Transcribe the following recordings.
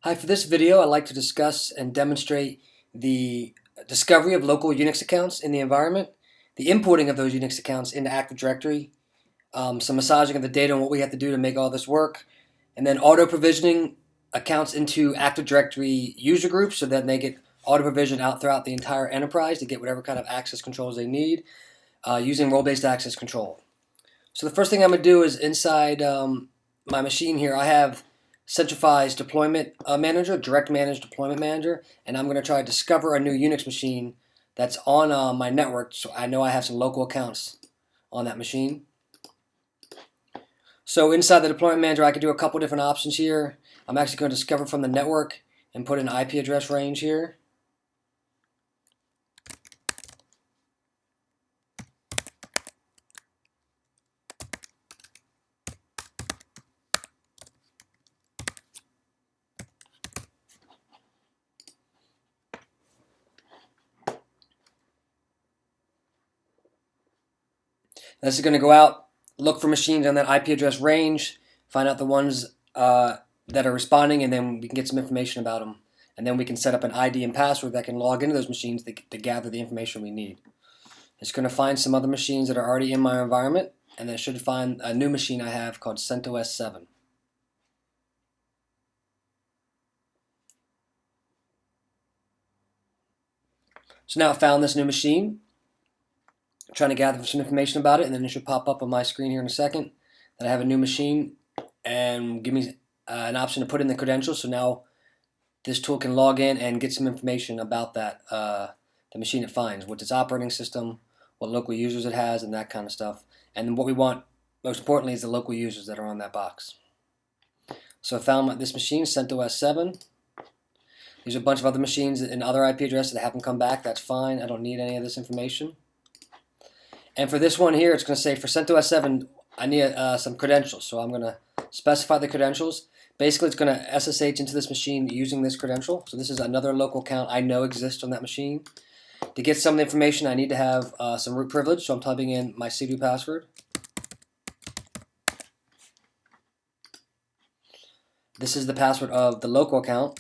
Hi, for this video I'd like to discuss and demonstrate the discovery of local Unix accounts in the environment, the importing of those Unix accounts into Active Directory, some massaging of the data and what we have to do to make all this work, and then auto-provisioning accounts into Active Directory user groups so that they get auto-provisioned out throughout the entire enterprise to get whatever kind of access controls they need using role-based access control. So the first thing I'm going to do is inside my machine here I have Centrify's Deployment Manager, Direct Managed Deployment Manager, and I'm going to try to discover a new Unix machine that's on my network, so I know I have some local accounts on that machine. So inside the Deployment Manager I could do a couple different options here. I'm actually going to discover from the network and put an IP address range here. This is going to go out, look for machines on that IP address range, find out the ones that are responding, and then we can get some information about them. And then we can set up an ID and password that can log into those machines to gather the information we need. It's going to find some other machines that are already in my environment, and then it should find a new machine I have called CentOS 7. So now I found this new machine. I'm trying to gather some information about it, and then it should pop up on my screen here in a second that I have a new machine and give me an option to put in the credentials. So now this tool can log in and get some information about that the machine it finds, what's its operating system, what local users it has, and that kind of stuff. And what we want most importantly is the local users that are on that box. So I found this machine, CentOS 7. There's a bunch of other machines and other IP addresses that haven't come back. That's fine. I don't need any of this information. And for this one here, it's going to say for CentOS 7, I need some credentials. So I'm going to specify the credentials. Basically, it's going to SSH into this machine using this credential. So this is another local account I know exists on that machine. To get some of the information, I need to have some root privilege. So I'm typing in my sudo password. This is the password of the local account.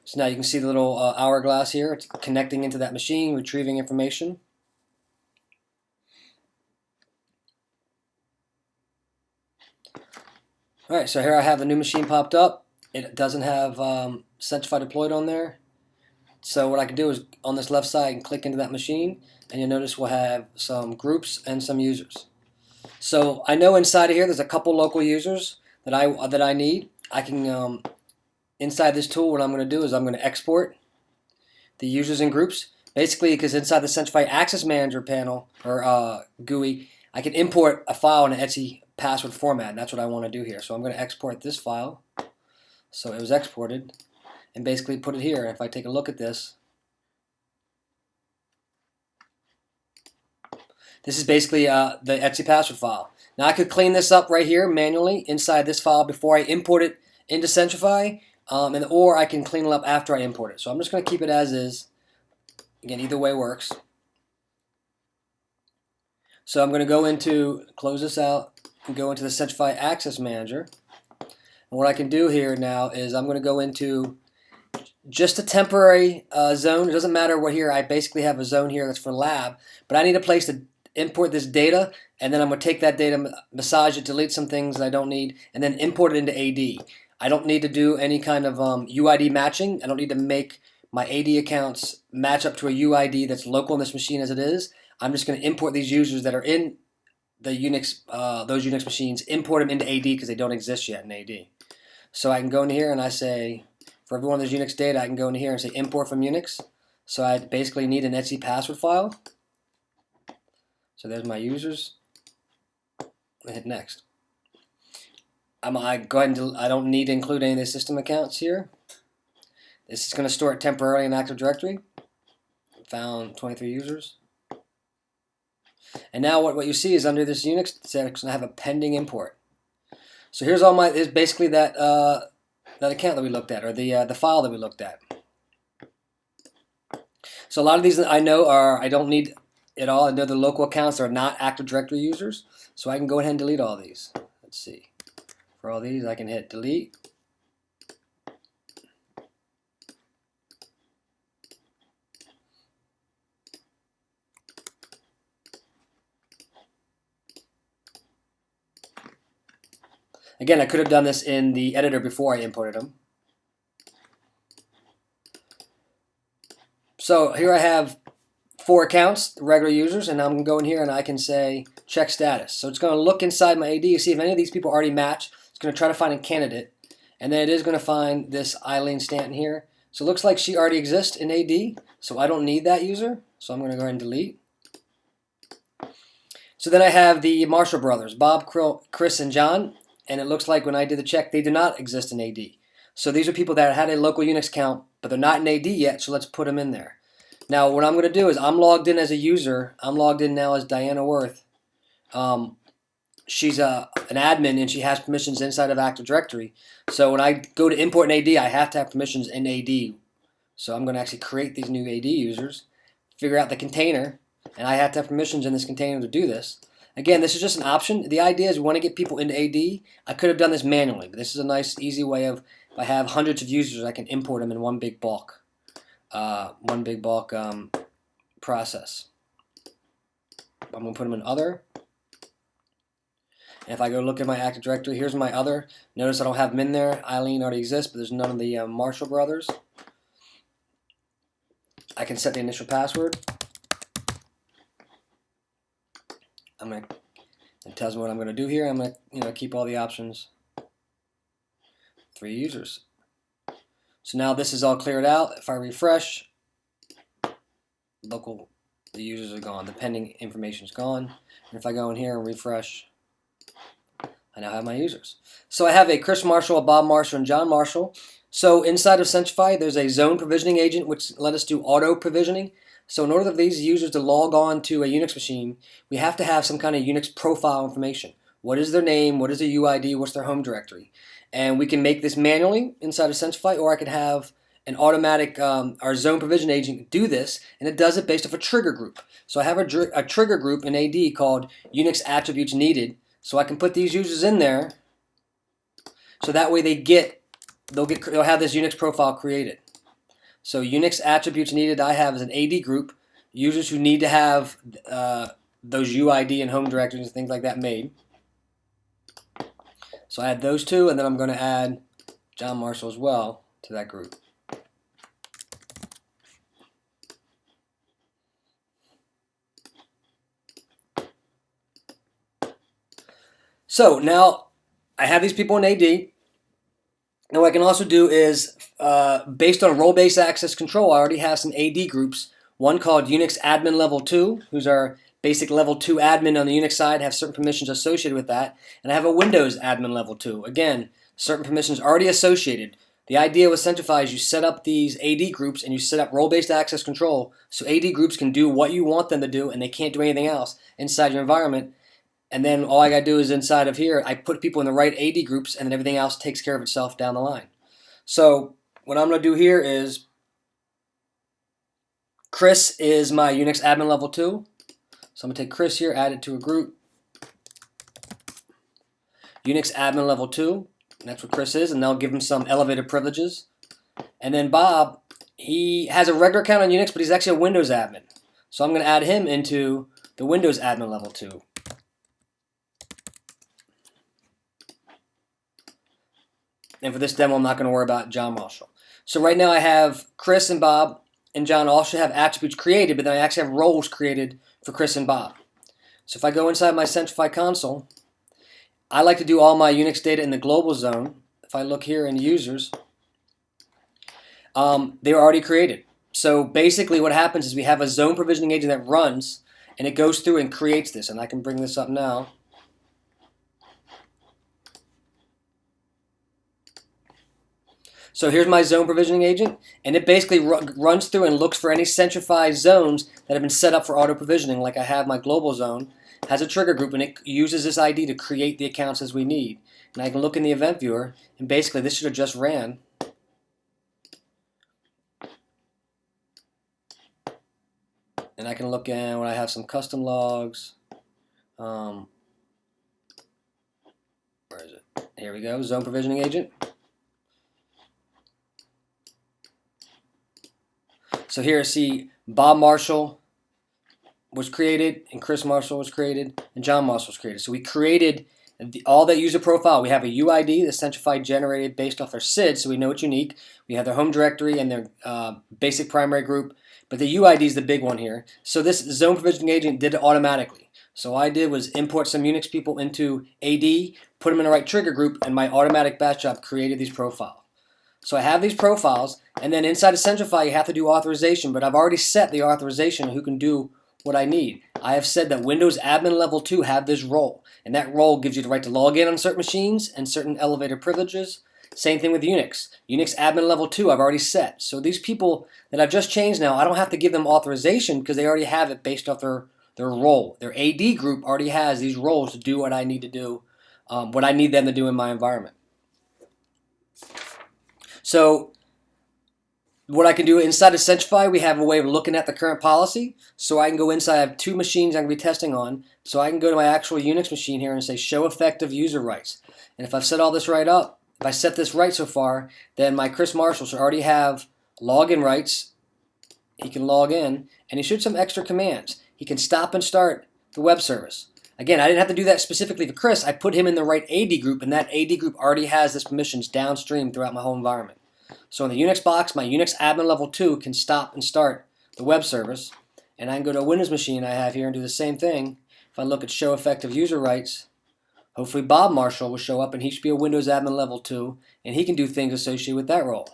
So now you can see the little hourglass here. It's connecting into that machine, retrieving information. Alright, so here I have the new machine popped up. It doesn't have Centrify deployed on there. So what I can do is on this left side and click into that machine, and you'll notice we'll have some groups and some users. So I know inside of here there's a couple local users that I need. I can inside this tool, what I'm going to do is I'm going to export the users and groups. Basically, because inside the Centrify Access Manager panel, or GUI, I can import a file in an etc password format, and that's what I want to do here. So I'm going to export this file. So it was exported, and basically put it here. If I take a look at this, this is basically the etc password file. Now I could clean this up right here manually inside this file before I import it into Centrify, or I can clean it up after I import it. So I'm just going to keep it as is. Again, either way works. So I'm going to go into, close this out, and go into the Centrify Access Manager. And what I can do here now is I'm going to go into just a temporary zone. It doesn't matter what here. I basically have a zone here that's for lab, but I need a place to import this data, and then I'm going to take that data, massage it, delete some things that I don't need, and then import it into AD. I don't need to do any kind of UID matching. I don't need to make my AD accounts match up to a UID that's local in this machine as it is. I'm just going to import these users that are in the Unix, those Unix machines, import them into AD because they don't exist yet in AD. So I can go in here and I say, for every one of those Unix data, I can go in here and say import from Unix. So I basically need an etc password file. So there's my users. I hit next. I go ahead and I don't need to include any of the system accounts here. This is going to store it temporarily in Active Directory. Found 23 users. And now what you see is under this Unix, it's going to have a pending import. So here's all here's basically that that account that we looked at, or the file that we looked at. So a lot of these I know I don't need it all, and they're the local accounts that are not Active Directory users. So I can go ahead and delete all these. Let's see. For all these, I can hit delete. Again, I could have done this in the editor before I imported them. So here I have 4 accounts, regular users, and I'm going to go in here and I can say check status. So it's going to look inside my AD to see if any of these people already match. It's going to try to find a candidate, and then it is going to find this Eileen Stanton here. So it looks like she already exists in AD, so I don't need that user. So I'm going to go ahead and delete. So then I have the Marshall brothers, Bob, Chris, and John, and it looks like when I did the check, they do not exist in AD. So these are people that had a local Unix account, but they're not in AD yet, so let's put them in there. Now what I'm going to do is I'm logged in as a user. I'm logged in now as Diana Worth. She's an admin and she has permissions inside of Active Directory. So when I go to import an AD, I have to have permissions in AD. So I'm going to actually create these new AD users, figure out the container, and I have to have permissions in this container to do this. Again, this is just an option. The idea is we want to get people into AD. I could have done this manually, but this is a nice, easy way of, if I have hundreds of users, I can import them in one big bulk. Process. I'm going to put them in other. And if I go look at my Active Directory, here's my other. Notice I don't have them in there. Eileen already exists, but there's none of the Marshall brothers. I can set the initial password. It tells me what I'm going to do here. I'm going to keep all the options. 3 users. So now this is all cleared out. If I refresh, the users are gone. The pending information is gone. And if I go in here and refresh, I now have my users. So I have a Chris Marshall, a Bob Marshall, and John Marshall. So inside of Centrify, there's a zone provisioning agent which let us do auto provisioning. So in order for these users to log on to a Unix machine, we have to have some kind of Unix profile information. What is their name? What is their UID? What's their home directory? And we can make this manually inside of Centrify, or I could have an automatic, our zone provision agent do this, and it does it based off a trigger group. So I have a trigger group in AD called Unix attributes needed. So I can put these users in there, so that way they'll have this Unix profile created. So Unix attributes needed I have as an AD group, users who need to have those UID and home directories and things like that made. So I add those 2, and then I'm going to add John Marshall as well to that group. So now I have these people in AD. Now what I can also do is, based on role-based access control, I already have some AD groups. One called Unix Admin Level 2, who's our basic Level 2 admin on the Unix side, have certain permissions associated with that. And I have a Windows Admin Level 2. Again, certain permissions already associated. The idea with Centrify is you set up these AD groups and you set up role-based access control so AD groups can do what you want them to do and they can't do anything else inside your environment. And then all I got to do is inside of here, I put people in the right AD groups, and then everything else takes care of itself down the line. So what I'm going to do here is, Chris is my Unix admin level 2. So I'm going to take Chris here, add it to a group. Unix admin level 2, and that's what Chris is, and they'll give him some elevated privileges. And then Bob, he has a regular account on Unix, but he's actually a Windows admin. So I'm going to add him into the Windows admin level 2. And for this demo, I'm not going to worry about John Marshall. So right now I have Chris and Bob and John also have attributes created, but then I actually have roles created for Chris and Bob. So if I go inside my Centrify console, I like to do all my Unix data in the global zone. If I look here in users, they're already created. So basically what happens is we have a zone provisioning agent that runs, and it goes through and creates this. And I can bring this up now. So here's my zone provisioning agent, and it basically runs through and looks for any Centrify zones that have been set up for auto provisioning. Like I have my global zone, has a trigger group, and it uses this ID to create the accounts as we need. And I can look in the event viewer, and basically this should have just ran. And I can look in when I have some custom logs. Where is it? Here we go, zone provisioning agent. So here, see, Bob Marshall was created, and Chris Marshall was created, and John Marshall was created. So we created all that user profile. We have a UID that's Centrify generated based off their SID, so we know it's unique. We have their home directory and their basic primary group, but the UID is the big one here. So this zone provisioning agent did it automatically. So all I did was import some Unix people into AD, put them in the right trigger group, and my automatic batch job created these profiles. So I have these profiles, and then inside of Centrify you have to do authorization, but I've already set the authorization who can do what I need. I have said that Windows Admin Level 2 have this role, and that role gives you the right to log in on certain machines and certain elevator privileges. Same thing with Unix. Unix Admin Level 2 I've already set. So these people that I've just changed now, I don't have to give them authorization because they already have it based off their role. Their AD group already has these roles to do what I need to do, what I need them to do in my environment. So what I can do inside of Centrify, we have a way of looking at the current policy. So I can go inside, I have two machines I'm going to be testing on. So I can go to my actual Unix machine here and say show effective user rights. And if I've set all this right up, if I set this right so far, then my Chris Marshall should already have login rights. He can log in, and he should have some extra commands. He can stop and start the web service. Again, I didn't have to do that specifically for Chris. I put him in the right AD group, and that AD group already has this permissions downstream throughout my whole environment. So in the Unix box, my Unix Admin Level 2 can stop and start the web service. And I can go to a Windows machine I have here and do the same thing. If I look at show effective user rights, hopefully Bob Marshall will show up, and he should be a Windows Admin Level 2, and he can do things associated with that role.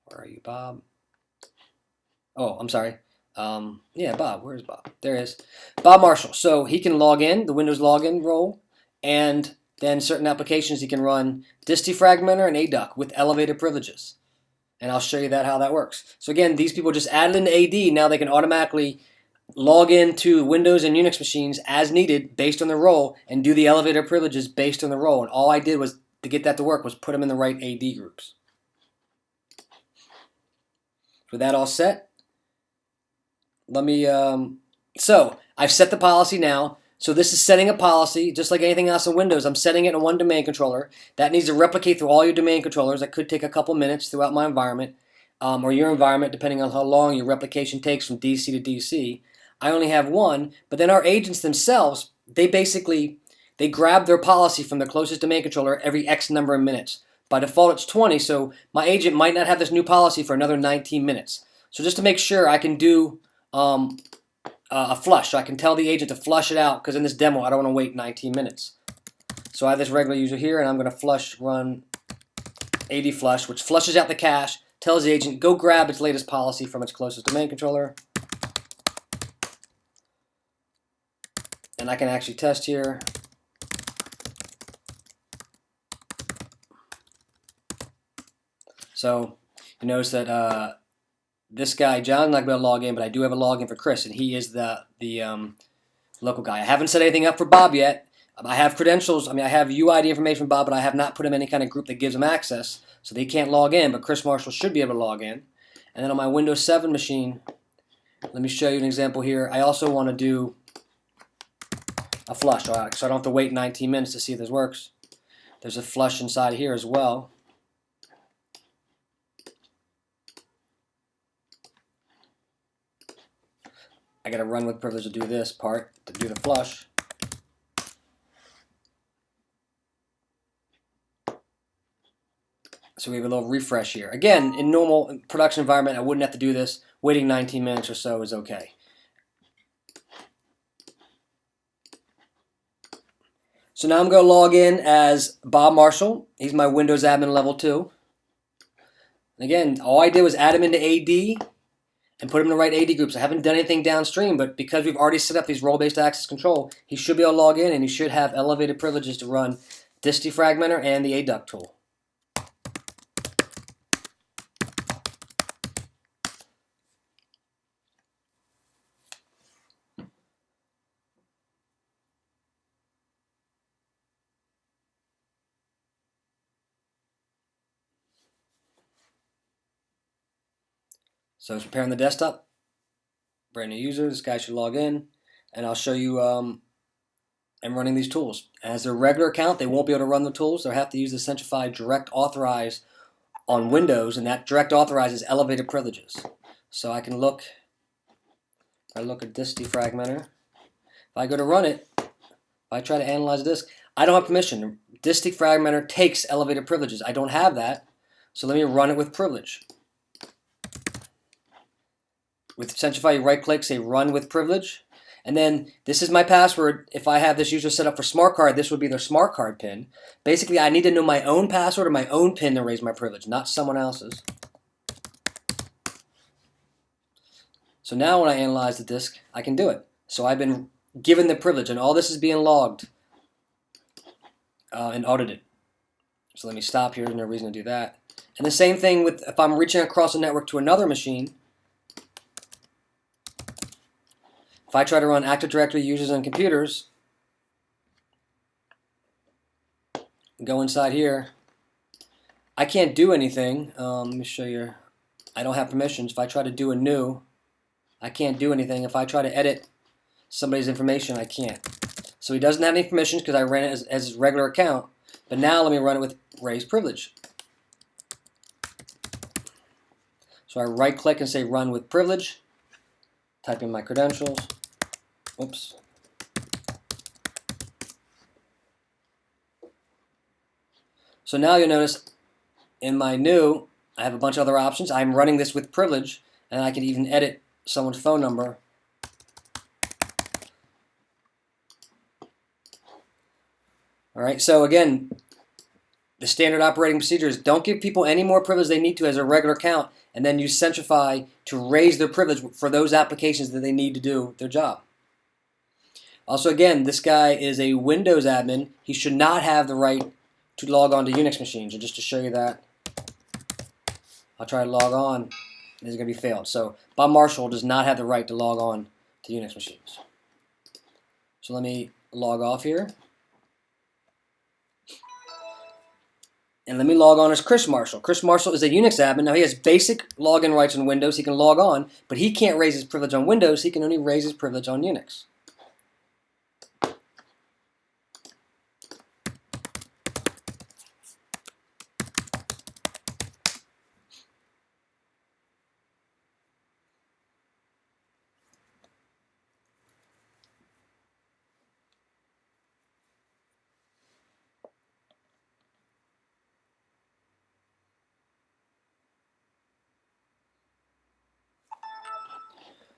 Where are you, Bob? Oh, I'm sorry. Yeah, Bob. Where's Bob? There he is. Bob Marshall. So he can log in, the Windows login role, and then certain applications he can run dist-defragmenter and ADUC with elevated privileges. And I'll show you how that works. So again, these people just added into AD. Now they can automatically log into Windows and Unix machines as needed based on their role and do the elevated privileges based on the role. And all I did was to get that to work was put them in the right AD groups. With that all set, let me, so I've set the policy now. So this is setting a policy, just like anything else in Windows. I'm setting it in one domain controller. That needs to replicate through all your domain controllers. That could take a couple minutes throughout my environment, or your environment, depending on how long your replication takes from DC to DC. I only have one, but then our agents themselves, they grab their policy from the closest domain controller every X number of minutes. By default, it's 20, so my agent might not have this new policy for another 19 minutes. So just to make sure I can do a flush. So I can tell the agent to flush it out, because in this demo I don't want to wait 19 minutes. So I have this regular user here, and I'm going to run AD flush, which flushes out the cache, tells the agent go grab its latest policy from its closest domain controller. And I can actually test here. So you notice that this guy, John's not going to log in, but I do have a login for Chris, and he is the local guy. I haven't set anything up for Bob yet. I have credentials. I mean, I have UID information for Bob, but I have not put him in any kind of group that gives him access, so they can't log in, but Chris Marshall should be able to log in. And then on my Windows 7 machine, let me show you an example here. I also want to do a flush, so I don't have to wait 19 minutes to see if this works. There's a flush inside here as well. I got to run with privilege to do this part, to do the flush. So we have a little refresh here. Again, in normal production environment, I wouldn't have to do this. Waiting 19 minutes or so is okay. So now I'm going to log in as Bob Marshall. He's my Windows Admin Level 2. And again, all I did was add him into AD and put him in the right AD groups. I haven't done anything downstream, but because we've already set up these role-based access control, he should be able to log in, and he should have elevated privileges to run dist-defragmenter and the ADUC tool. So it's preparing the desktop. brand new user. This guy should log in, and I'll show you I'm running these tools. As their regular account, they won't be able to run the tools. They'll have to use the Centrify Direct Authorize on Windows, and that Direct Authorize is elevated privileges. So I can look, if I look at disk defragmenter, if I go to run it, if I try to analyze a disk, I don't have permission. Disk defragmenter takes elevated privileges. I don't have that, so let me run it with privilege. With Centrify, you right-click, say Run with Privilege, and then this is my password. If I have this user set up for smart card, this would be their smart card PIN. Basically, I need to know my own password or my own PIN to raise my privilege, not someone else's. So now when I analyze the disk, I can do it. So I've been given the privilege, and all this is being logged and audited. So let me stop here. There's no reason to do that. And the same thing with if I'm reaching across a network to another machine. If I try to run Active Directory users and computers, go inside here, I can't do anything. Let me show you. I don't have permissions. If I try to do a new, I can't do anything. If I try to edit somebody's information, I can't. So he doesn't have any permissions because I ran it as his regular account. But now let me run it with raised privilege. So I right click and say run with privilege. Type in my credentials. Oops. So now you'll notice in my new, I have a bunch of other options. I'm running this with privilege, and I can even edit someone's phone number. All right, so again, the standard operating procedure is don't give people any more privilege they need to as a regular account, and then use Centrify to raise their privilege for those applications that they need to do their job. Also, again, this guy is a Windows admin. He should not have the right to log on to Unix machines. And just to show you that, I'll try to log on. This is going to be failed. So Bob Marshall does not have the right to log on to Unix machines. So let me log off here. And let me log on as Chris Marshall. Chris Marshall is a Unix admin. Now he has basic login rights on Windows. He can log on, but he can't raise his privilege on Windows. He can only raise his privilege on Unix.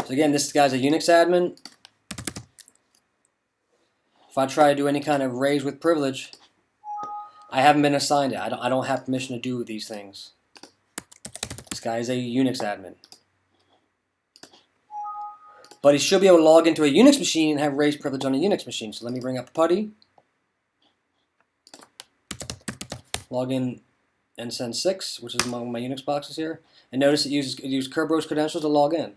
So again, this guy's a Unix admin. If I try to do any kind of raise with privilege, I haven't been assigned it. I don't have permission to do these things. This guy is a Unix admin. But he should be able to log into a Unix machine and have raised privilege on a Unix machine. So let me bring up PuTTY. Log in NSEN6, which is among my Unix boxes here. And notice it uses Kerberos credentials to log in.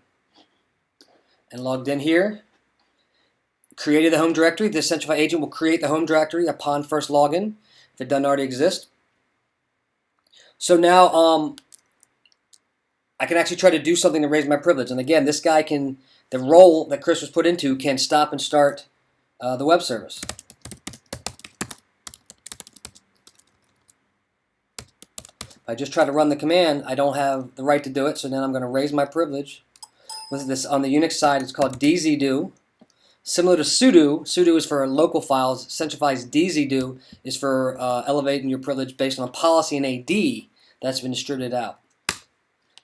And logged in here, created the home directory. The Centrify agent will create the home directory upon first login, if it doesn't already exist. So now I can actually try to do something to raise my privilege. And again, this guy can, the role that Chris was put into can stop and start the web service. If I just try to run the command, I don't have the right to do it, so then I'm going to raise my privilege. With this on the Unix side, it's called dzdo. Similar to sudo, sudo is for local files. Centrify's dzdo is for elevating your privilege based on a policy in AD that's been distributed out.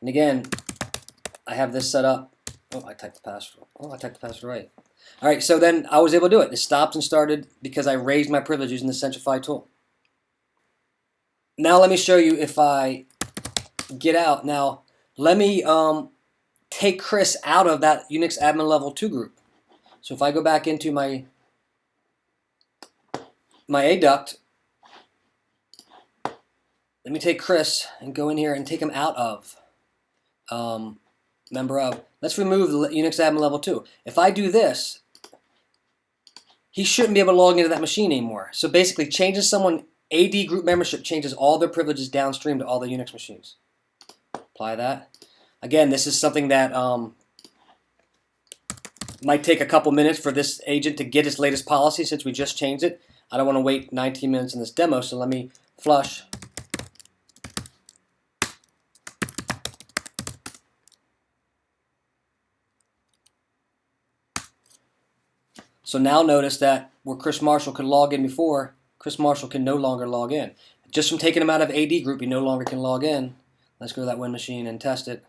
And again, I have this set up. Oh, I typed the password. Oh, I typed the password right. All right, so then I was able to do it. It stopped and started because I raised my privilege using the Centrify tool. Now let me show you if I get out. Now let me take Chris out of that Unix admin level 2 group. So if I go back into my ADUCT, let me take Chris and go in here and take him out of member of. Let's remove the Unix admin level 2. If I do this, he shouldn't be able to log into that machine anymore. So basically, changing someone AD group membership changes all their privileges downstream to all the Unix machines. Apply that. Again, this is something that might take a couple minutes for this agent to get its latest policy since we just changed it. I don't want to wait 19 minutes in this demo, so let me flush. So now notice that where Chris Marshall could log in before, Chris Marshall can no longer log in. Just from taking him out of AD group, he no longer can log in. Let's go to that win machine and test it.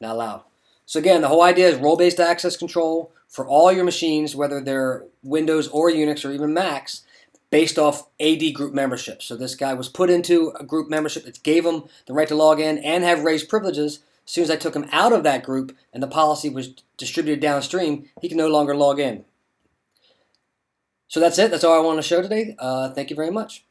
Now allowed. So again, the whole idea is role-based access control for all your machines, whether they're Windows or Unix or even Macs, based off AD group membership. So this guy was put into a group membership that gave him the right to log in and have raised privileges. As soon as I took him out of that group and the policy was distributed downstream, he can no longer log in. So that's it. That's all I want to show today. Thank you very much.